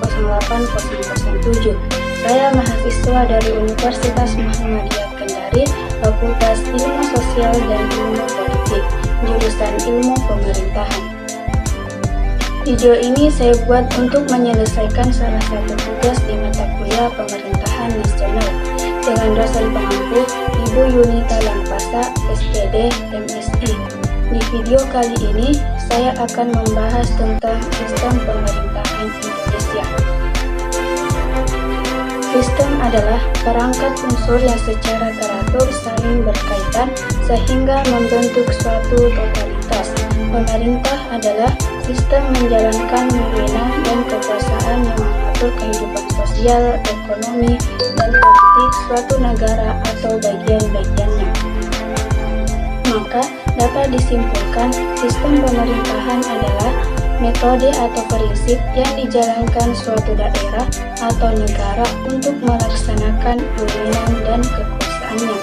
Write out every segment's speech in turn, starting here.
208.007. Saya mahasiswa dari Universitas Muhammadiyah Kendari, Fakultas Ilmu Sosial dan Ilmu Politik, jurusan Ilmu Pemerintahan. Video ini saya buat untuk menyelesaikan salah satu tugas di mata kuliah Pemerintahan Nasional dengan dosen pengampu Ibu Yunita Lampasa, SPD, MSI. Di video kali ini, saya akan membahas tentang sistem pemerintahan Indonesia. Sistem adalah perangkat unsur yang secara teratur saling berkaitan sehingga membentuk suatu totalitas. Pemerintah adalah sistem menjalankan wewenang dan kekuasaan yang mengatur kehidupan sosial, ekonomi, dan politik suatu negara atau bagian-bagiannya. Maka dapat disimpulkan sistem pemerintahan adalah metode atau prinsip yang dijalankan suatu daerah atau negara untuk melaksanakan wewenang dan kekuasaannya.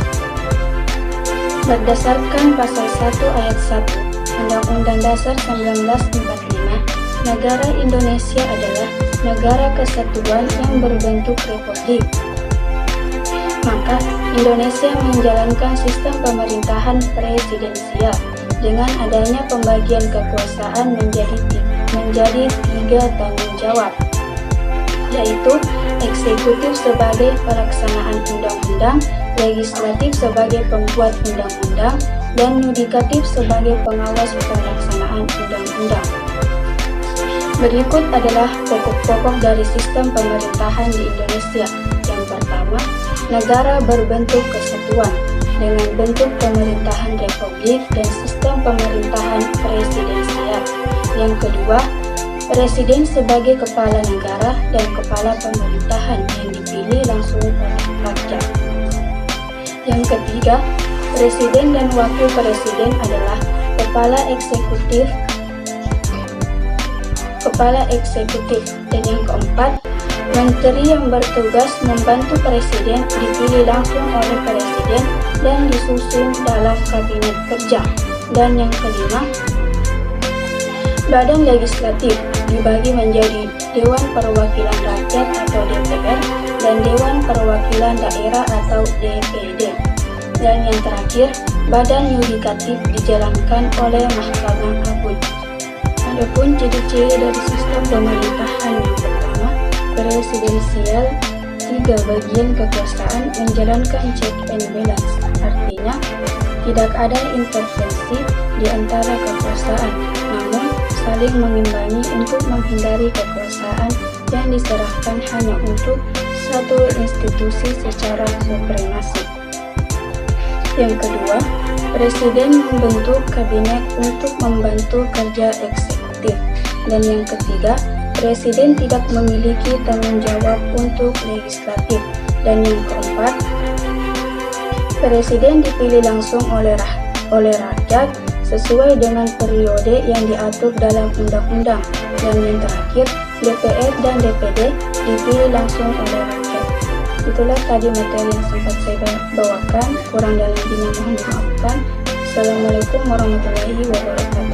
Berdasarkan pasal 1 ayat 1 Undang-Undang Dasar 1945, negara Indonesia adalah negara kesatuan yang berbentuk republik. Maka, Indonesia menjalankan sistem pemerintahan presidensial dengan adanya pembagian kekuasaan menjadi tiga tanggung jawab, yaitu eksekutif sebagai pelaksanaan undang-undang, legislatif sebagai pembuat undang-undang, dan yudikatif sebagai pengawas pelaksanaan undang-undang. Berikut adalah pokok-pokok dari sistem pemerintahan di Indonesia. Yang pertama, negara berbentuk kesatuan dengan bentuk pemerintahan republik dan sistem pemerintahan presidensial. Yang kedua, presiden sebagai kepala negara dan kepala pemerintahan yang dipilih langsung oleh rakyat. Yang ketiga, presiden dan wakil presiden adalah kepala eksekutif. Dan yang keempat, menteri yang bertugas membantu presiden dipilih langsung oleh presiden dan disusun dalam kabinet kerja. Dan yang kelima, badan legislatif dibagi menjadi Dewan Perwakilan Rakyat atau DPR dan Dewan Perwakilan Daerah atau DPD. Dan yang terakhir, badan yudikatif dijalankan oleh Mahkamah Agung. Adapun ciri-ciri dari sistem pemerintahan: yang pertama, presidensial, 3 bagian kekuasaan menjalankan check and balance, artinya tidak ada intervensi di antara kekuasaan, namun saling mengimbangi untuk menghindari kekuasaan yang diserahkan hanya untuk satu institusi secara supremasi. Yang kedua, presiden membentuk kabinet untuk membantu kerja eksekutif. Dan yang ketiga, presiden tidak memiliki tanggung jawab untuk legislatif. Dan yang keempat, presiden dipilih langsung oleh rakyat sesuai dengan periode yang diatur dalam undang-undang. Dan yang terakhir, DPR dan DPD dipilih langsung oleh rakyat. Itulah tadi materi yang sempat saya bawakan, kurang dan lebihnya mohon dimaafkan. Assalamualaikum warahmatullahi wabarakatuh.